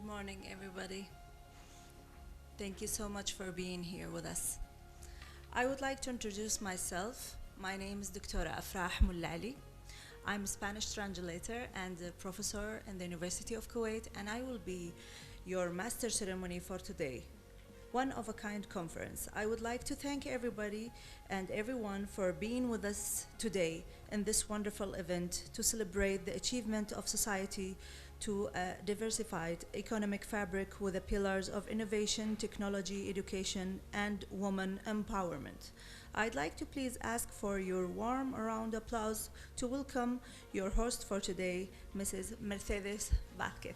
Good morning, everybody. Thank you so much for being here with us. I would like to introduce myself. My name is Dr. Afrah Mullali. I'm a Spanish translator and a professor in the University of Kuwait, and I will be your master ceremony for today. One of a kind conference. I would like to thank everybody and everyone for being with us today in this wonderful event to celebrate the achievement of society to a diversified economic fabric with the pillars of innovation, technology, education, and woman empowerment. I'd like to please ask for your warm round of applause to welcome your host for today, Mrs. Mercedes Vázquez.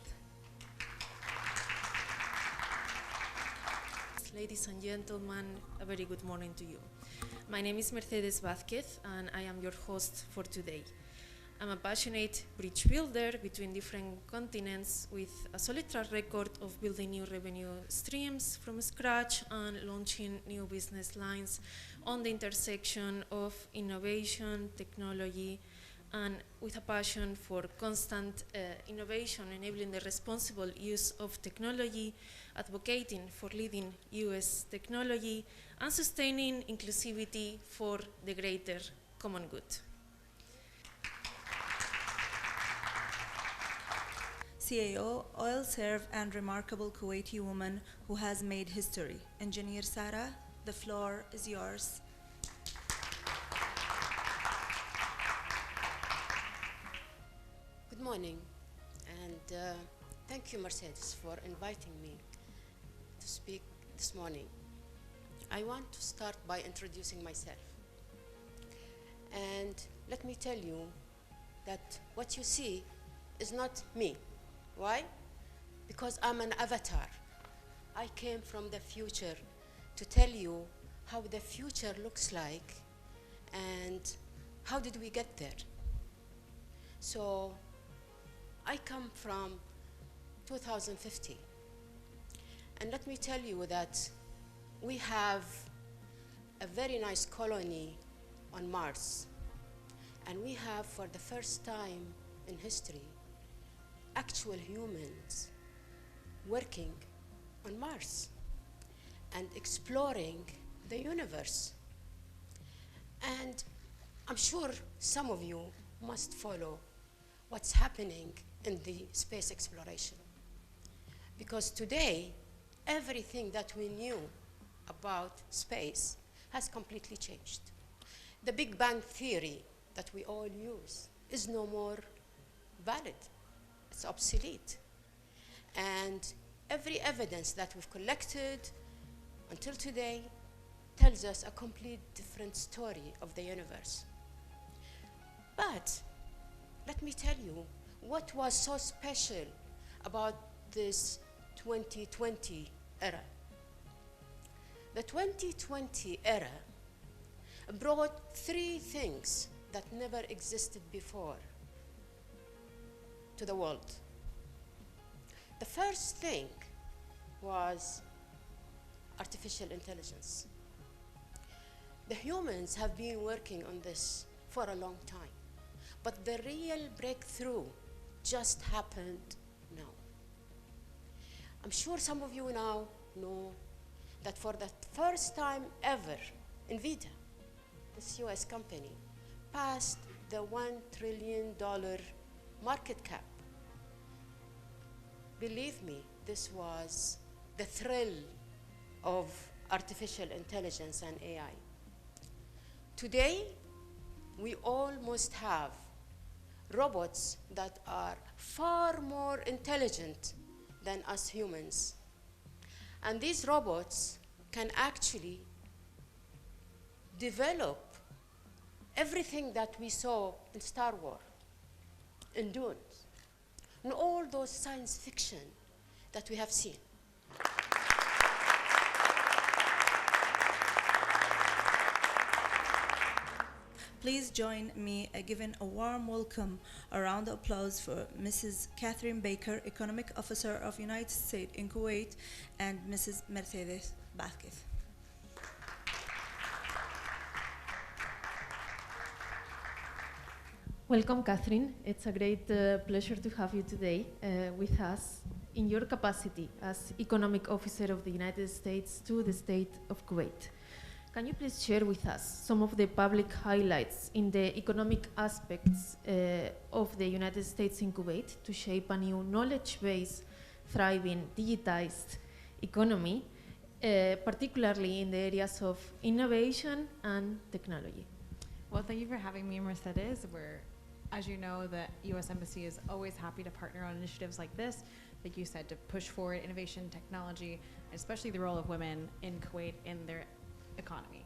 Ladies and gentlemen, a very good morning to you. My name is Mercedes Vázquez, and I am your host for today. I'm a passionate bridge builder between different continents with a solid track record of building new revenue streams from scratch and launching new business lines on the intersection of innovation, technology, and with a passion for constant innovation, enabling the responsible use of technology, advocating for leading US technology, and sustaining inclusivity for the greater common good. CAO, oil serve and remarkable Kuwaiti woman who has made history. Engineer Sarah, the floor is yours. Good morning, and thank you, Mercedes, for inviting me to speak this morning. I want to start by introducing myself. And let me tell you that what you see is not me. Why? Because I'm an avatar. I came from the future to tell you how the future looks like and how did we get there. So I come from 2050. And let me tell you that we have a very nice colony on Mars. And we have, for the first time in history, actual humans working on Mars and exploring the universe. And I'm sure some of you must follow what's happening in the space exploration. Because today, everything that we knew about space has completely changed. The Big Bang Theory that we all use is no more valid. It's obsolete. And every evidence that we've collected until today tells us a complete different story of the universe. But let me tell you what was so special about this 2020 era. The 2020 era brought three things that never existed before to the world. The first thing was artificial intelligence. The humans have been working on this for a long time, but the real breakthrough just happened now. I'm sure some of you now know that for the first time ever, NVIDIA, this US company, passed the $1 trillion market cap. Believe me, this was the thrill of artificial intelligence and AI. Today, we almost have robots that are far more intelligent than us humans. And these robots can actually develop everything that we saw in Star Wars, in Dune, and all those science fiction that we have seen. Please join me giving a warm welcome, a round of applause for Mrs. Catherine Baker, Economic Officer of United States in Kuwait, and Mrs. Mercedes Vázquez. Welcome, Catherine. It's a great pleasure to have you today with us in your capacity as Economic Officer of the United States to the State of Kuwait. Can you please share with us some of the public highlights in the economic aspects of the United States in Kuwait to shape a new knowledge-based, thriving, digitized economy, particularly in the areas of innovation and technology? Well, thank you for having me, Mercedes. As you know, the U.S. Embassy is always happy to partner on initiatives like this, like you said, to push forward innovation, technology, especially the role of women in Kuwait in their economy.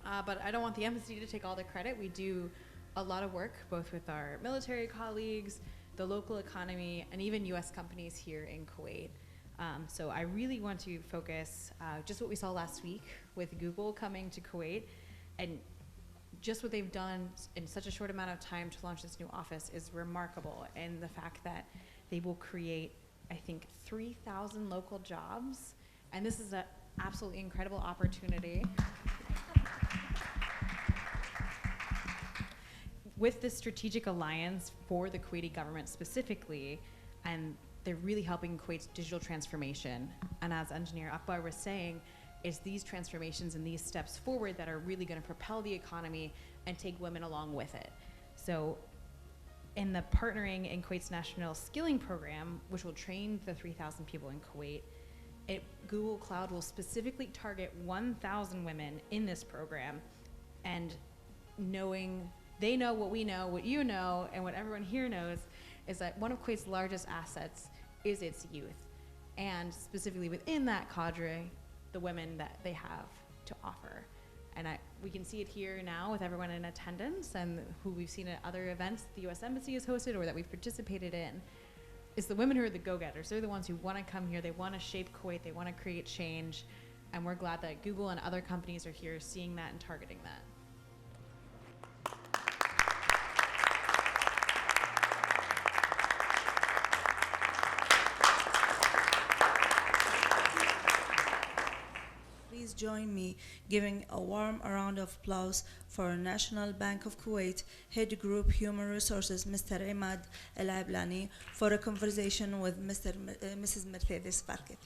But I don't want the embassy to take all the credit. We do a lot of work, both with our military colleagues, the local economy, and even U.S. companies here in Kuwait. So I really want to focus just what we saw last week with Google coming to Kuwait, and just what they've done in such a short amount of time to launch this new office is remarkable. And the fact that they will create, I think, 3,000 local jobs. And this is an absolutely incredible opportunity. With this strategic alliance for the Kuwaiti government specifically, and they're really helping Kuwait's digital transformation. And as Engineer Akbar was saying, it's these transformations and these steps forward that are really going to propel the economy and take women along with it. So in the partnering in Kuwait's National Skilling Program, which will train the 3,000 people in Kuwait, Google Cloud will specifically target 1,000 women in this program, and they know what we know, what you know, and what everyone here knows is that one of Kuwait's largest assets is its youth, and specifically within that cadre, the women that they have to offer. And we can see it here now with everyone in attendance and who we've seen at other events the U.S. Embassy has hosted or that we've participated in. It's the women who are the go-getters. They're the ones who want to come here. They want to shape Kuwait. They want to create change. And we're glad that Google and other companies are here seeing that and targeting that. Please join me giving a warm round of applause for National Bank of Kuwait Head Group Human Resources, Mr. Imad El Ablani, for a conversation with Mrs. Mercedes Vázquez.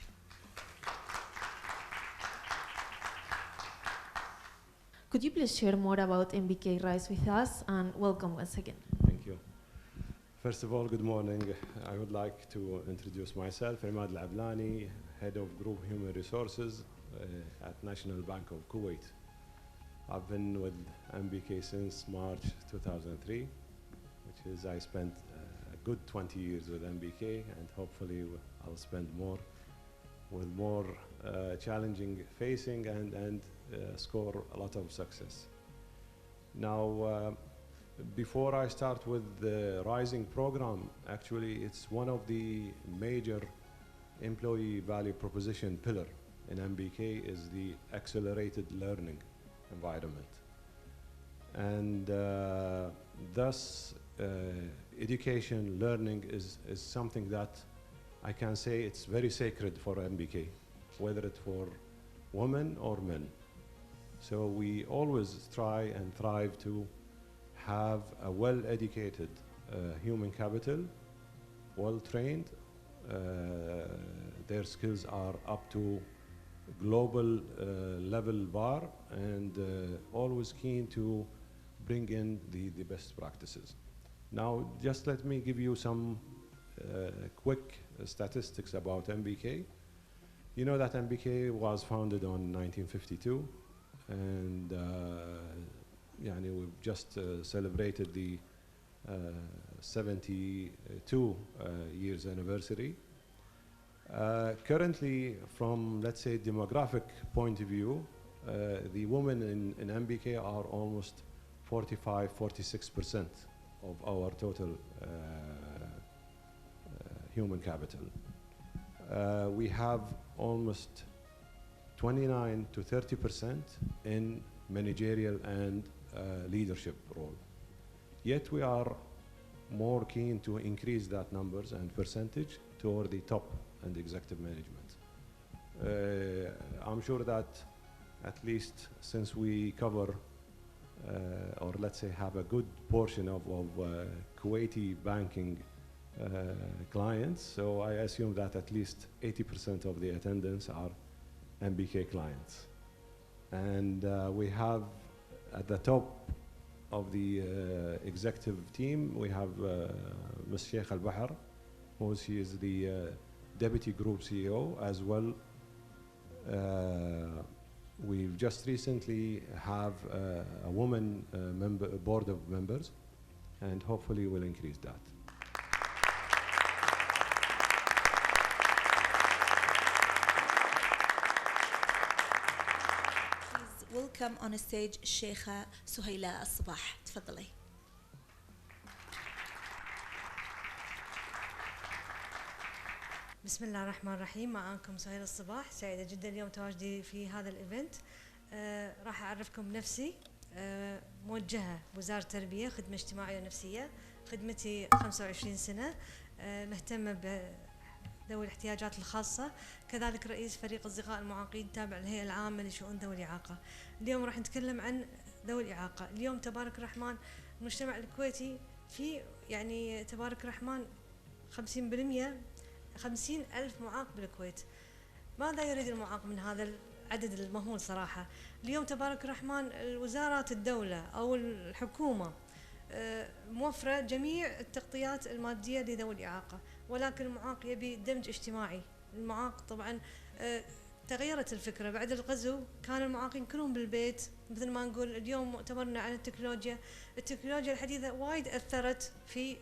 Could you please share more about MBK Rise with us, and welcome once again. Thank you. First of all, good morning. I would like to introduce myself, Imad El Ablani, Head of Group Human Resources at National Bank of Kuwait. I've been with MBK since March 2003, which is I spent a good 20 years with MBK, and hopefully I'll spend more with more challenging facing and score a lot of success. Now, before I start with the Rising program, actually it's one of the major employee value proposition pillar in MBK is the accelerated learning environment. And thus, education, learning is something that I can say it's very sacred for MBK, whether it's for women or men. So we always try and thrive to have a well-educated human capital, well-trained. Their skills are up to global level bar, and always keen to bring in the best practices. Now, just let me give you some quick statistics about MBK. You know that MBK was founded on 1952, and we've just celebrated the 72 years anniversary. Currently, from, let's say, demographic point of view, the women in MBK are almost 45–46% of our total human capital. We have almost 29–30% in managerial and leadership role. Yet we are more keen to increase that numbers and percentage toward the top and executive management. I'm sure that at least since we cover or let's say have a good portion of Kuwaiti banking clients. So I assume that at least 80% of the attendants are MBK clients. And we have at the top of the executive team, we have Ms. Sheikh Al-Bahar, she is the Deputy Group CEO as well. We've just recently have a woman board of members, and hopefully we'll increase that. Please welcome on stage Sheikha Suhaila Al-Sabah. تفضلي. بسم الله الرحمن الرحيم. معاكم سهيلة الصباح. سعيدة جدا اليوم تواجدي في هذا الايفنت. راح اعرفكم بنفسي. موجهة وزارة التربية، خدمة اجتماعية ونفسية. خدمتي 25 سنة. مهتمة بذوي الاحتياجات الخاصة، كذلك رئيس فريق أصدقاء المعاقين تابع للهيئة العامة لشؤون ذوي الإعاقة. اليوم راح نتكلم عن ذوي الإعاقة. اليوم تبارك الرحمن المجتمع الكويتي في يعني تبارك الرحمن 50% 50,000 معاق بالكويت. ماذا يريد المعاق من هذا العدد المهول صراحة؟ اليوم تبارك الرحمن وزارات الدولة أو الحكومة موفرة جميع التغطيات المادية لذوي الإعاقة، ولكن المعاق يبي دمج اجتماعي. المعاق طبعا تغيرت الفكرة بعد الغزو، كان المعاقين كلهم بالبيت مثل ما نقول. اليوم مؤتمرنا عن التكنولوجيا الحديثة وايد أثرت في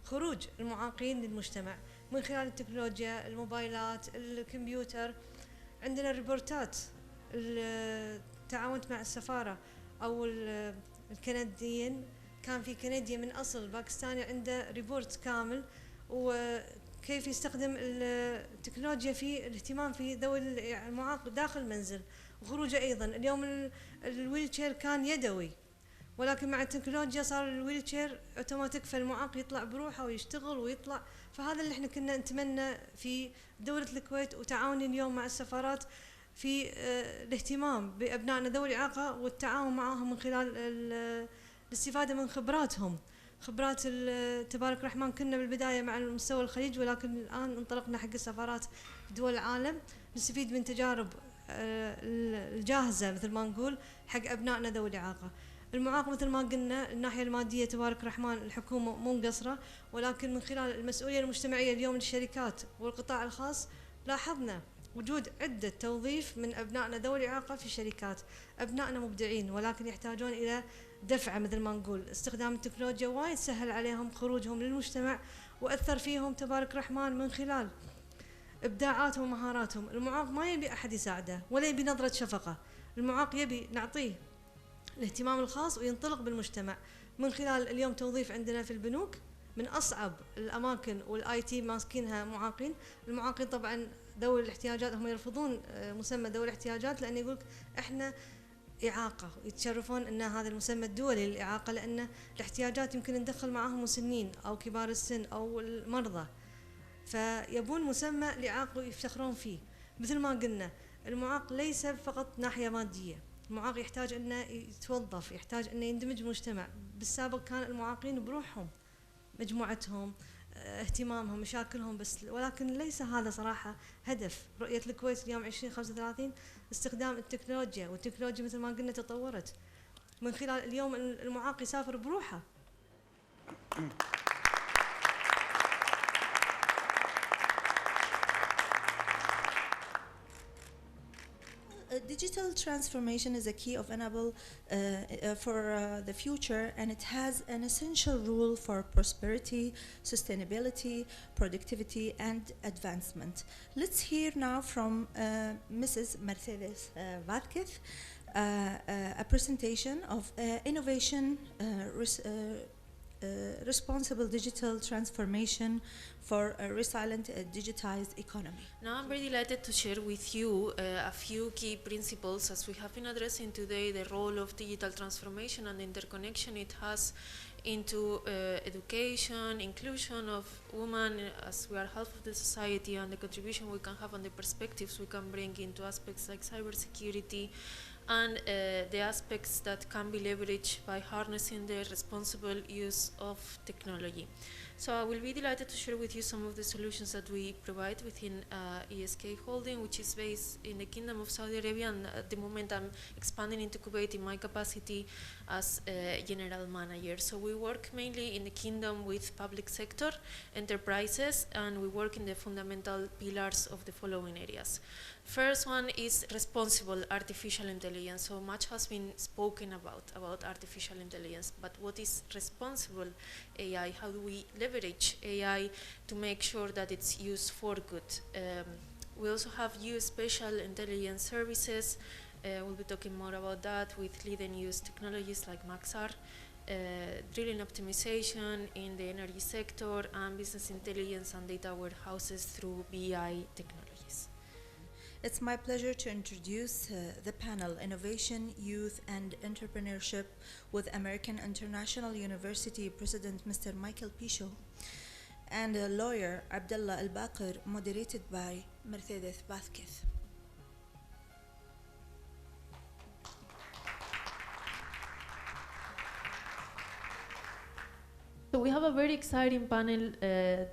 خروج المعاقين للمجتمع من خلال التكنولوجيا، الموبايلات، الكمبيوتر. عندنا الريبورتات، تعاونت مع السفارة أو الكنديين، كان في كندي من أصل باكستاني عنده ريبورت كامل وكيف يستخدم التكنولوجيا في الاهتمام في ذوي المعاق داخل المنزل وخروجه. أيضا اليوم الويلتشير كان يدوي، ولكن مع التكنولوجيا صار الويلتشير اوتوماتيك، فالمعاق يطلع بروحه ويشتغل ويطلع. فهذا اللي احنا كنا نتمنى في دولة الكويت وتعاوني اليوم مع السفارات في الاهتمام بأبنائنا ذوي الإعاقة والتعاون معهم من خلال الاستفادة من خبراتهم. خبرات تبارك الرحمن كنا بالبداية مع مستوى الخليج، ولكن الآن انطلقنا حق السفارات في دول العالم نستفيد من تجارب الجاهزة مثل ما نقول حق أبنائنا ذوي الإعاقة. المعاق مثل ما قلنا الناحية المادية تبارك الرحمن الحكومة مو مقصرة، ولكن من خلال المسؤولية المجتمعية اليوم للشركات والقطاع الخاص لاحظنا وجود عدة توظيف من أبنائنا ذوي الإعاقة في الشركات. أبنائنا مبدعين ولكن يحتاجون إلى دفعة مثل ما نقول. استخدام التكنولوجيا وايد سهل عليهم خروجهم للمجتمع وأثر فيهم تبارك الرحمن من خلال إبداعاتهم ومهاراتهم. المعاق ما يبي أحد يساعده ولا يبي نظرة شفقة، المعاق يبي نعطيه الاهتمام الخاص وينطلق بالمجتمع. من خلال اليوم توظيف عندنا في البنوك من أصعب الأماكن والآي تي ماسكينها معاقين. المعاقين طبعا ذوي الاحتياجات هم يرفضون مسمى ذوي الاحتياجات لأن يقولك إحنا إعاقة، يتشرفون أن هذا المسمى الدولي للإعاقة، لأن الاحتياجات يمكن ندخل معهم مسنين أو كبار السن أو المرضى، فيبون مسمى الإعاقة ويفتخرون فيه. مثل ما قلنا المعاق ليس فقط ناحية مادية، المعاق يحتاج أنه يتوظف، يحتاج أنه يندمج بالمجتمع. بالسابق كان المعاقين بروحهم مجموعتهم اهتمامهم مشاكلهم بس، ولكن ليس هذا صراحة هدف رؤية الكويت اليوم 2035. استخدام التكنولوجيا، والتكنولوجيا مثل ما قلنا تطورت من خلال اليوم المعاق يسافر بروحه. Digital transformation is a key of enable for the future, and it has an essential role for prosperity, sustainability, productivity, and advancement. Let's hear now from Mrs. Mercedes Vázquez, a presentation of innovation, responsible digital transformation for a resilient digitized economy. Now I'm very delighted to share with you a few key principles as we have been addressing today the role of digital transformation and the interconnection it has into education, inclusion of women as we are half of the society, and the contribution we can have and the perspectives we can bring into aspects like cybersecurity and the aspects that can be leveraged by harnessing the responsible use of technology. So I will be delighted to share with you some of the solutions that we provide within ESK Holding, which is based in the Kingdom of Saudi Arabia, and at the moment I'm expanding into Kuwait in my capacity as general manager. So we work mainly in the kingdom with public sector enterprises, and we work in the fundamental pillars of the following areas. First one is responsible artificial intelligence. So much has been spoken about artificial intelligence, but what is responsible AI? How do we leverage AI to make sure that it's used for good? We also have used special intelligence services. We'll be talking more about that with leading use technologies like Maxar, drilling optimization in the energy sector, and business intelligence and data warehouses through BI technologies. It's my pleasure to introduce the panel Innovation, Youth and Entrepreneurship with American International University President Mr. Michael Pisho and lawyer Abdullah Al-Baqir, moderated by Mercedes Vazquez. So we have a very exciting panel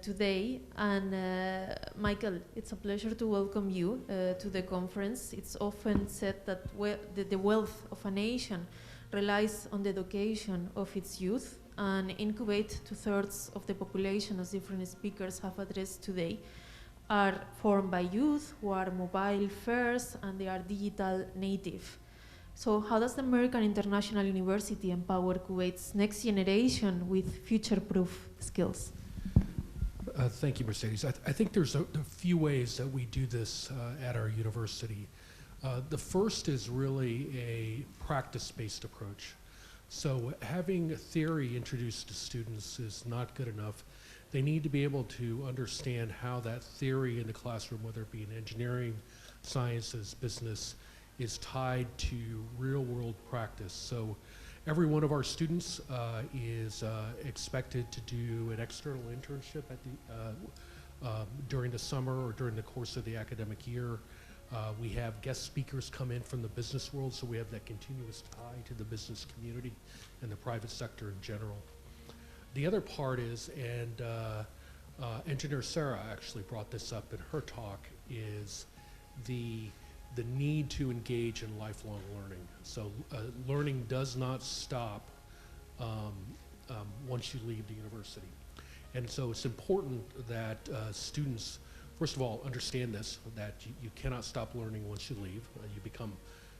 today, and Michael, it's a pleasure to welcome you to the conference. It's often said that the wealth of a nation relies on the education of its youth, and in Kuwait, 2/3 of the population, as different speakers have addressed today, are formed by youth who are mobile first and they are digital native. So how does the American International University empower Kuwait's next generation with future-proof skills? Thank you, Mercedes. I think there's a few ways that we do this at our university. The first is really a practice-based approach. So having theory introduced to students is not good enough. They need to be able to understand how that theory in the classroom, whether it be in engineering, sciences, business, is tied to real-world practice. So every one of our students is expected to do an external internship at during the summer or during the course of the academic year. We have guest speakers come in from the business world, so we have that continuous tie to the business community and the private sector in general. The other part is, and Engineer Sarah actually brought this up in her talk, is the need to engage in lifelong learning. So learning does not stop once you leave the university. And so it's important that students, first of all, understand this, that you cannot stop learning once you leave. You become,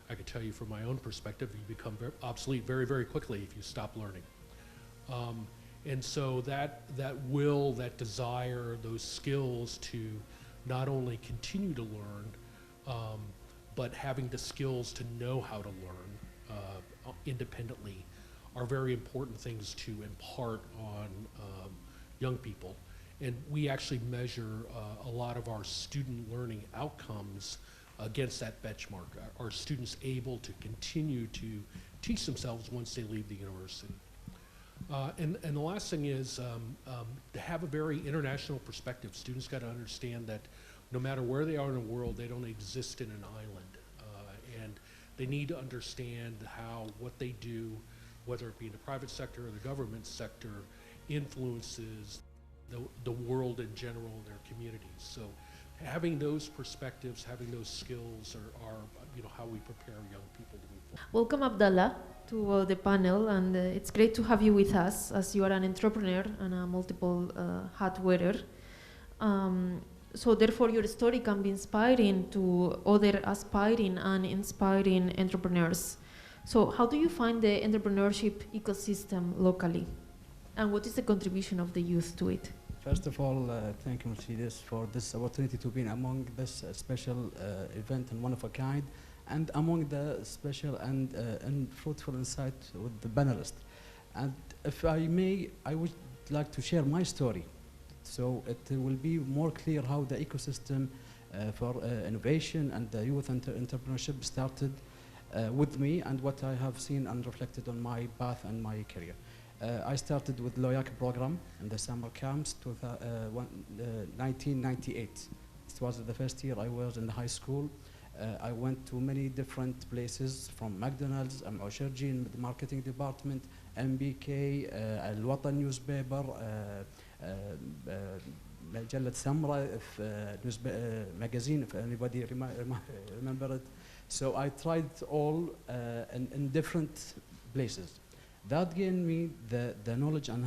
I can tell you from my own perspective, you become obsolete very, very quickly if you stop learning. And so that will, that desire, those skills to not only continue to learn, but having the skills to know how to learn independently are very important things to impart on young people. And we actually measure a lot of our student learning outcomes against that benchmark. Are students able to continue to teach themselves once they leave the university? And the last thing is to have a very international perspective. Students got to understand that no matter where they are in the world, they don't exist in an island. And they need to understand how what they do, whether it be in the private sector or the government sector, influences the world in general, their communities. So having those perspectives, having those skills are how we prepare young people to move forward. Welcome, Abdallah, to the panel, and it's great to have you with us, as you are an entrepreneur and a multiple hat wearer. So therefore your story can be inspiring to other aspiring and inspiring entrepreneurs. So how do you find the entrepreneurship ecosystem locally? And what is the contribution of the youth to it? First of all, thank you, Mercedes, for this opportunity to be among this special event and one of a kind, and among the special and fruitful insight with the panelists. And if I may, I would like to share my story. So it will be more clear how the ecosystem for innovation and the youth entrepreneurship started with me, and what I have seen and reflected on my path and my career. I started with Loyak program in the summer camps 1998. It was the first year I was in the high school. I went to many different places from McDonald's, Osherji in the marketing department, MBK, Al Watan newspaper, مجلة سمرة, magazine, if anybody remember it. So I tried it all in different places. That gave me the knowledge and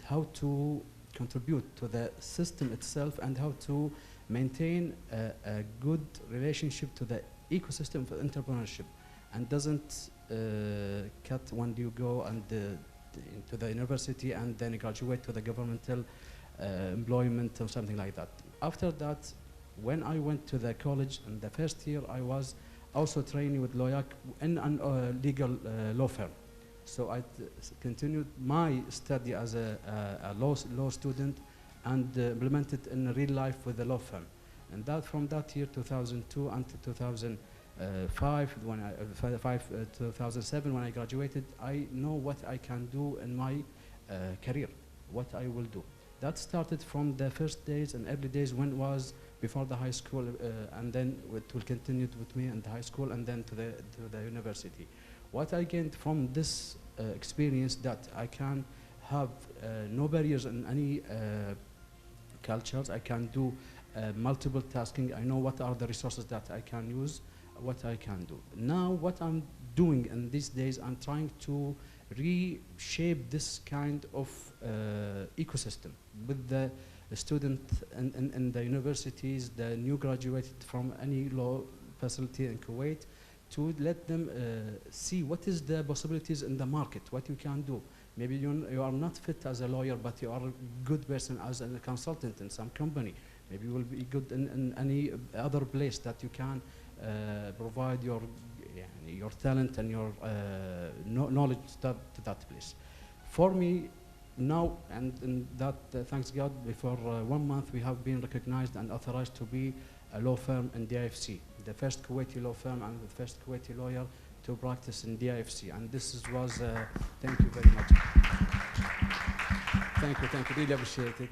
how to contribute to the system itself and how to maintain a good relationship to the ecosystem of entrepreneurship, and doesn't cut when you go and to the university and then graduate to the governmental employment or something like that. After that, when I went to the college in the first year, I was also training with LOYAC in a legal law firm. So I continued my study as a law student and implemented in real life with the law firm. And that from that year, 2002 until 2005, 2007, when I graduated, I know what I can do in my career, what I will do. That started from the first days and early days when it was before the high school, and then it will continue with me in the high school and then to the university. What I gained from this experience, that I can have no barriers in any cultures. I can do multiple tasking. I know what are the resources that I can use, what I can do. Now what I'm doing in these days, I'm trying to reshape this kind of ecosystem with the student in the universities, the new graduated from any law facility in Kuwait, to let them see what is the possibilities in the market, what you can do. Maybe you are not fit as a lawyer, but you are a good person as a consultant in some company. Maybe you will be good in any other place that you can provide your talent and your knowledge to that place. For me, now, and in that, thanks God, before 1 month we have been recognized and authorized to be a law firm in DIFC, the first Kuwaiti law firm and the first Kuwaiti lawyer to practice in DIFC. And this was, thank you very much. Thank you, really appreciate it.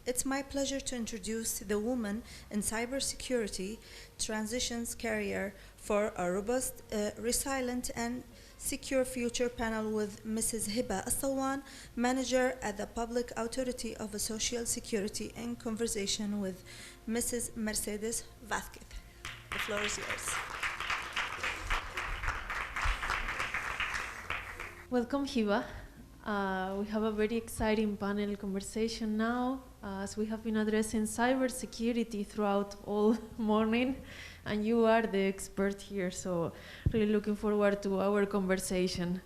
It's my pleasure to introduce the Woman in Cybersecurity Transitions Career for a Robust, Resilient and Secure Future panel with Mrs. Hiba Assawan, Manager at the Public Authority of Social Security, in conversation with Mrs. Mercedes Vazquez. The floor is yours. Welcome, Hiba. We have a very exciting panel conversation now, as we have been addressing cybersecurity throughout all morning, and you are the expert here, so really looking forward to our conversation.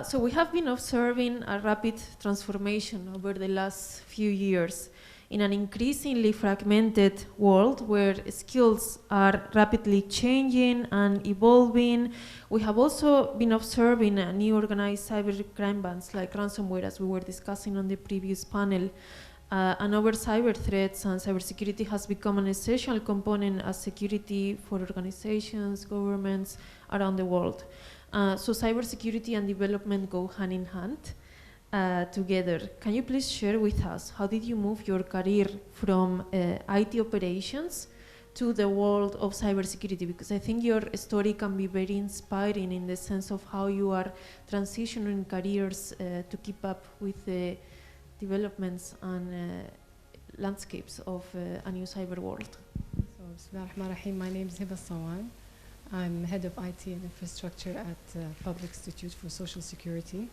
So we have been observing a rapid transformation over the last few years in an increasingly fragmented world where skills are rapidly changing and evolving. We have also been observing new organized cybercrime bands like ransomware, as we were discussing on the previous panel. And over cyber threats and cybersecurity has become an essential component as security for organizations, governments around the world. So cybersecurity and development go hand in hand. Together. Can you please share with us how did you move your career from IT operations to the world of cybersecurity? Because I think your story can be very inspiring in the sense of how you are transitioning careers to keep up with the developments and landscapes of a new cyber world. So, Bismillah ar-Rahman ar-Rahim. My name is Hiba Assawan. I'm head of IT and infrastructure at Public Institute for Social Security.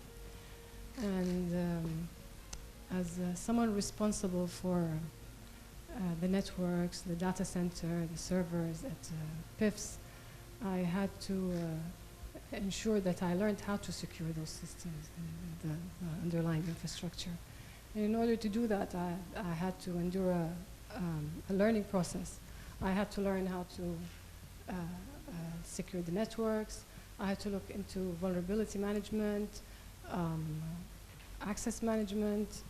And as someone responsible for the networks, the data center, the servers at PIFS, I had to ensure that I learned how to secure those systems and the underlying infrastructure. And in order to do that, I had to endure a learning process. I had to learn how to secure the networks. I had to look into vulnerability management, access management,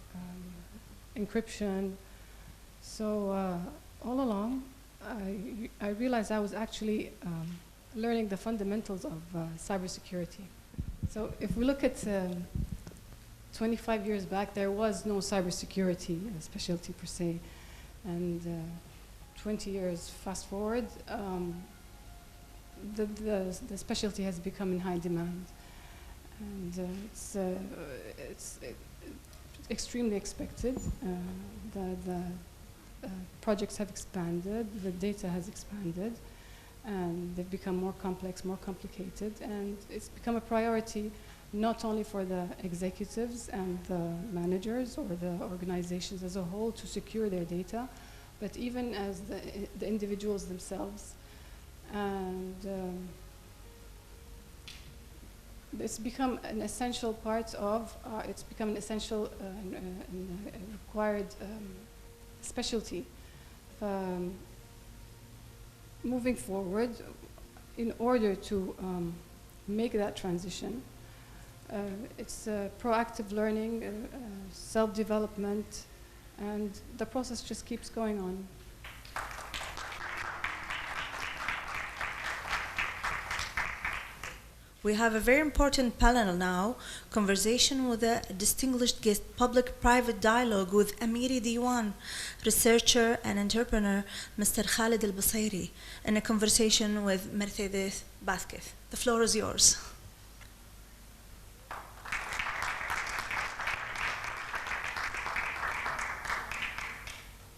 encryption. So all along, I realized I was actually learning the fundamentals of cybersecurity. So if we look at 25 years back, there was no cybersecurity specialty per se. And 20 years fast forward, the specialty has become in high demand. And it's extremely expected. The projects have expanded, the data has expanded, and they've become more complex, more complicated, and it's become a priority not only for the executives and the managers or the organizations as a whole to secure their data, but even as the individuals themselves. And it's become an essential part of, it's become an essential required specialty. Moving forward, in order to make that transition, it's proactive learning, self-development, and the process just keeps going on. We have a very important panel now, conversation with a distinguished guest, public-private dialogue with Amiri Diwan, researcher and entrepreneur, Mr. Khalid Al-Basiri, and a conversation with Mercedes Vázquez. The floor is yours.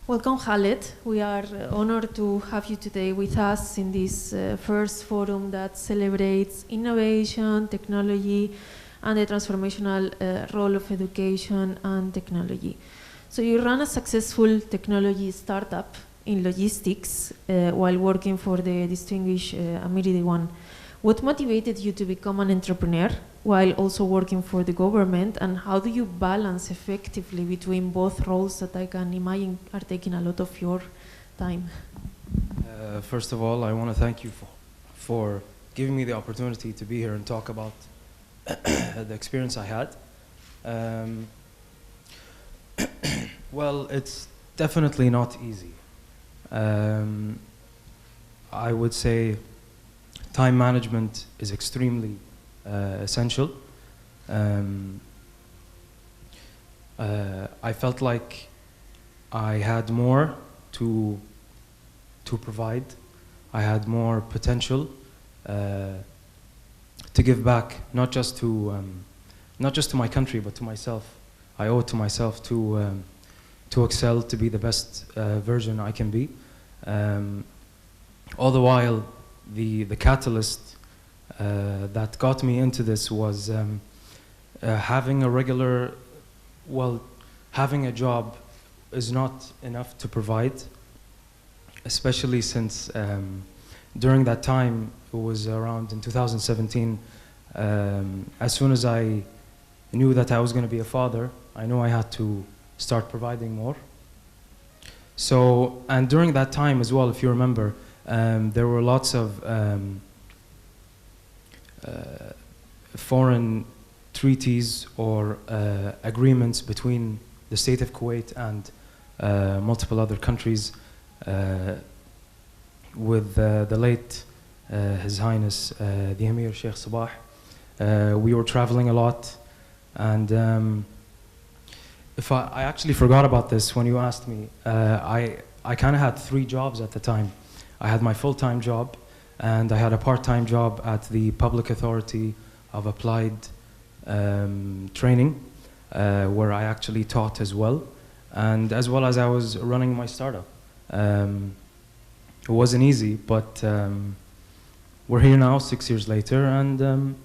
Welcome, Khaled. We are honored to have you today with us in this first forum that celebrates innovation, technology, and the transformational role of education and technology. So you run a successful technology startup in logistics while working for the distinguished Amiri Diwan. What motivated you to become an entrepreneur while also working for the government, and how do you balance effectively between both roles that I can imagine are taking a lot of your time? First of all, I want to thank you for giving me the opportunity to be here and talk about the experience I had. Well, it's definitely not easy. I would say time management is extremely essential. I felt like I had more to provide. I had more potential to give back, not just to my country, but to myself. I owe it to myself to excel, to be the best version I can be. All the while, the catalyst that got me into this was having having a job is not enough to provide, especially since during that time, it was around in 2017, as soon as I knew that I was going to be a father, I knew I had to start providing more. So, and during that time as well, if you remember, there were lots of foreign treaties or agreements between the state of Kuwait and multiple other countries with the late His Highness the Emir Sheikh Sabah. We were traveling a lot, and if I actually forgot about this when you asked me. I kind of had 3 jobs at the time. I had my full-time job, and I had a part-time job at the Public Authority of Applied Training, where I actually taught as well, and as well as I was running my startup. It wasn't easy, but we're here now 6 years later, and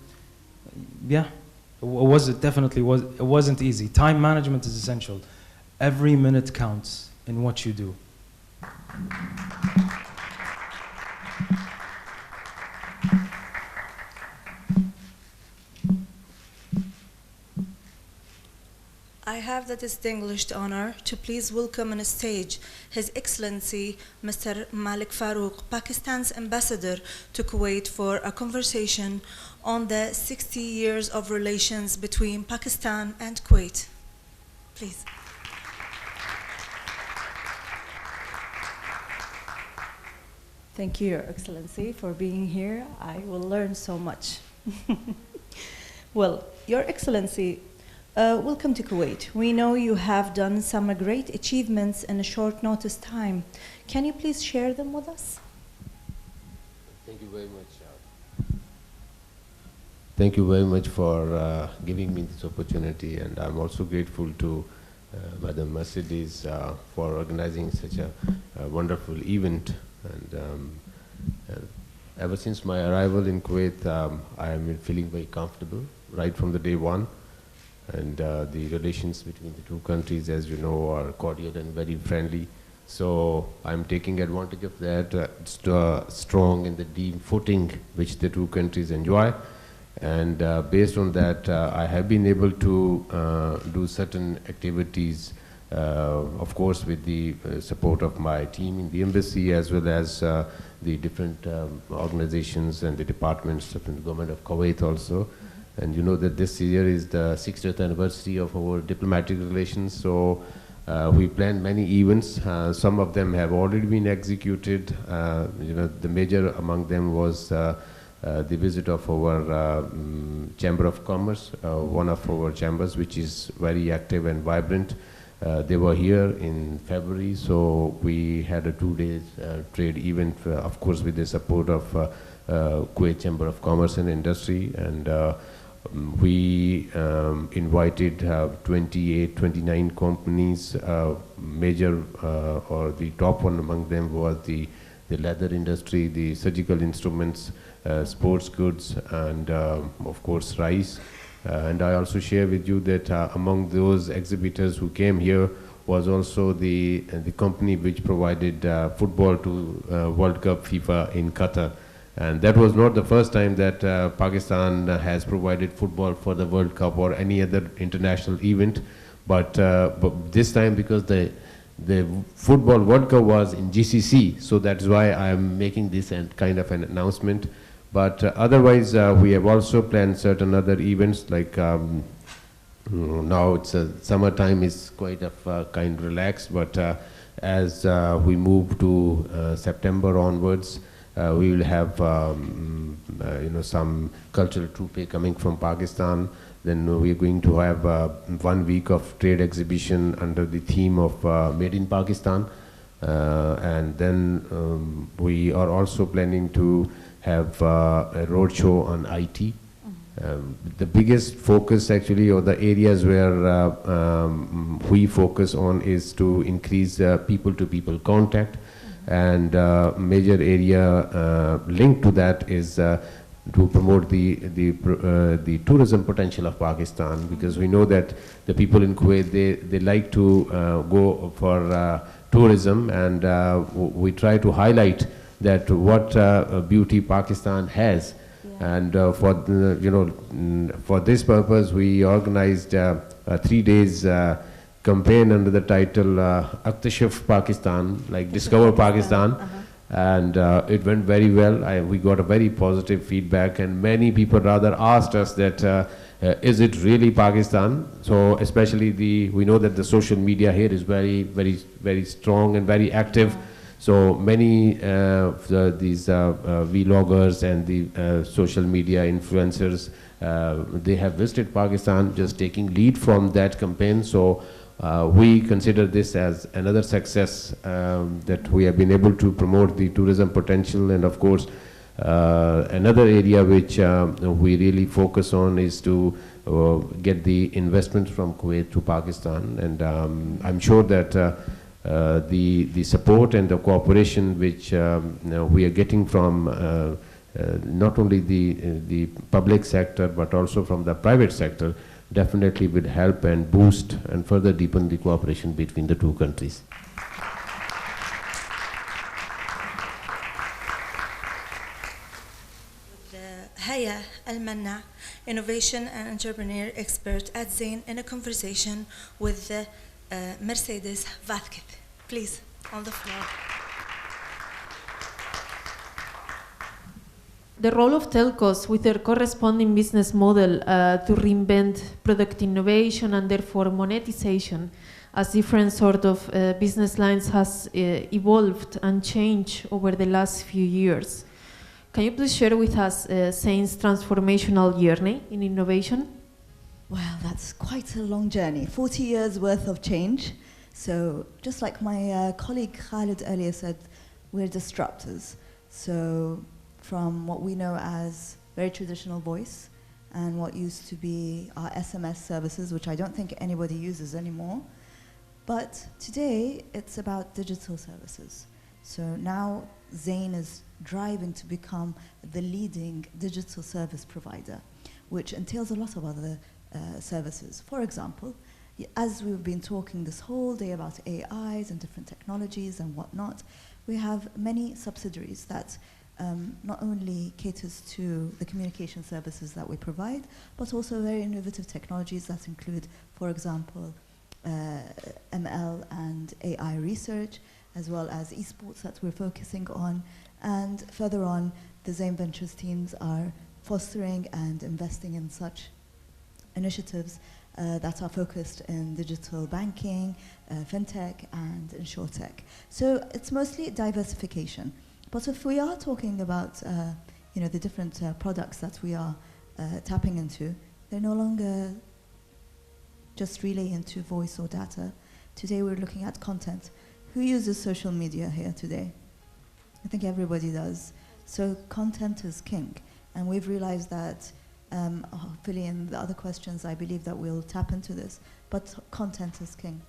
yeah, it wasn't easy. Time management is essential. Every minute counts in what you do. I have the distinguished honor to please welcome on stage His Excellency Mr. Malik Farouk, Pakistan's ambassador to Kuwait, for a conversation on the 60 years of relations between Pakistan and Kuwait. Please. Thank you, Your Excellency, for being here. I will learn so much. Well, Your Excellency, welcome to Kuwait. We know you have done some great achievements in a short notice time. Can you please share them with us? Thank you very much. Thank you very much for giving me this opportunity, and I'm also grateful to Madam Mercedes for organizing such a wonderful event. And ever since my arrival in Kuwait, I am feeling very comfortable right from the day one. And the relations between the two countries, as you know, are cordial and very friendly. So I'm taking advantage of that strong and the deep footing which the two countries enjoy. And based on that, I have been able to do certain activities, of course, with the support of my team in the embassy, as well as the different organizations and the departments of the government of Kuwait also. And you know that this year is the 60th anniversary of our diplomatic relations. So we planned many events. Some of them have already been executed. You know, the major among them was the visit of our Chamber of Commerce, one of our chambers, which is very active and vibrant. They were here in February, so we had a 2-day trade event, of course, with the support of Kuwait Chamber of Commerce and Industry. And we invited 29 companies. Major or the top one among them was the leather industry, the surgical instruments, sports goods, and of course rice. And I also share with you that among those exhibitors who came here was also the company which provided football to World Cup FIFA in Qatar. And that was not the first time that Pakistan has provided football for the World Cup or any other international event. But this time, because the football World Cup was in GCC, so that's why I'm making this kind of an announcement. But otherwise, we have also planned certain other events, like now it's summertime is quite of kind relaxed, but as we move to September onwards, we will have you know, some cultural troupe coming from Pakistan. Then we are going to have 1 week of trade exhibition under the theme of Made in Pakistan. And then we are also planning to have a roadshow on IT. The biggest focus actually, or the areas where we focus on, is to increase people-to-people contact. And major area linked to that is to promote the tourism potential of Pakistan, because we know that the people in Kuwait, they like to go for tourism, and we try to highlight that what beauty Pakistan has. Yeah. And for this purpose, we organized a 3 days campaign under the title Aktashaf Pakistan, like Discover Pakistan. And it went very well. We got a very positive feedback, and many people rather asked us that is it really Pakistan? So especially we know that the social media here is very, very, very strong and very active. So many these vloggers and the social media influencers, they have visited Pakistan, just taking lead from that campaign. So we consider this as another success, that we have been able to promote the tourism potential. And of course, another area which we really focus on is to get the investments from Kuwait to Pakistan. And I'm sure that the support and the cooperation which we are getting from not only the public sector, but also from the private sector, definitely will help and boost and further deepen the cooperation between the two countries. Haya Al-Manna, Innovation and Entrepreneur Expert at Zain, in a conversation with Mercedes Vazquez. Please, on the floor. The role of telcos with their corresponding business model to reinvent product innovation and therefore monetization, as different sort of business lines has evolved and changed over the last few years. Can you please share with us Zain's transformational journey in innovation? Well, that's quite a long journey. 40 years worth of change. So just like my colleague Khalid earlier said, we're disruptors. So from what we know as very traditional voice and what used to be our SMS services, which I don't think anybody uses anymore. But today, it's about digital services. So now Zain is driving to become the leading digital service provider, which entails a lot of other services. For example, as we've been talking this whole day about AIs and different technologies and whatnot, we have many subsidiaries that not only caters to the communication services that we provide, but also very innovative technologies that include, for example, ML and AI research, as well as esports that we're focusing on. And further on, the Zain Ventures teams are fostering and investing in such initiatives that are focused in digital banking, fintech, and insurtech. So it's mostly diversification. But if we are talking about the different products that we are tapping into, they're no longer just really into voice or data. Today we're looking at content. Who uses social media here today? I think everybody does. So content is king. And we've realized that, hopefully in the other questions, I believe that we'll tap into this, but content is king.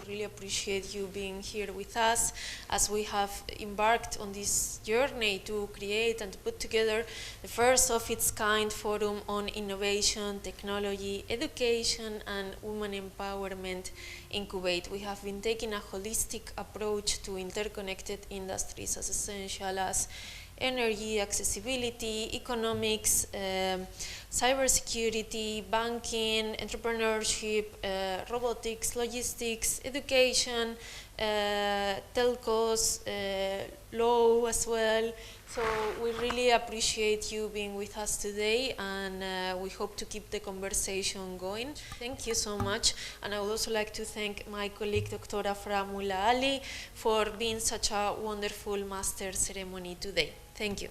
Really appreciate you being here with us as we have embarked on this journey to create and to put together the first of its kind forum on innovation, technology, education, and women empowerment in Kuwait. We have been taking a holistic approach to interconnected industries as essential as energy, accessibility, economics, cybersecurity, banking, entrepreneurship, robotics, logistics, education, telcos, law as well. So we really appreciate you being with us today, and we hope to keep the conversation going. Thank you so much. And I would also like to thank my colleague, Dr. Afra Mulla Ali, for being such a wonderful master ceremony today. Thank you.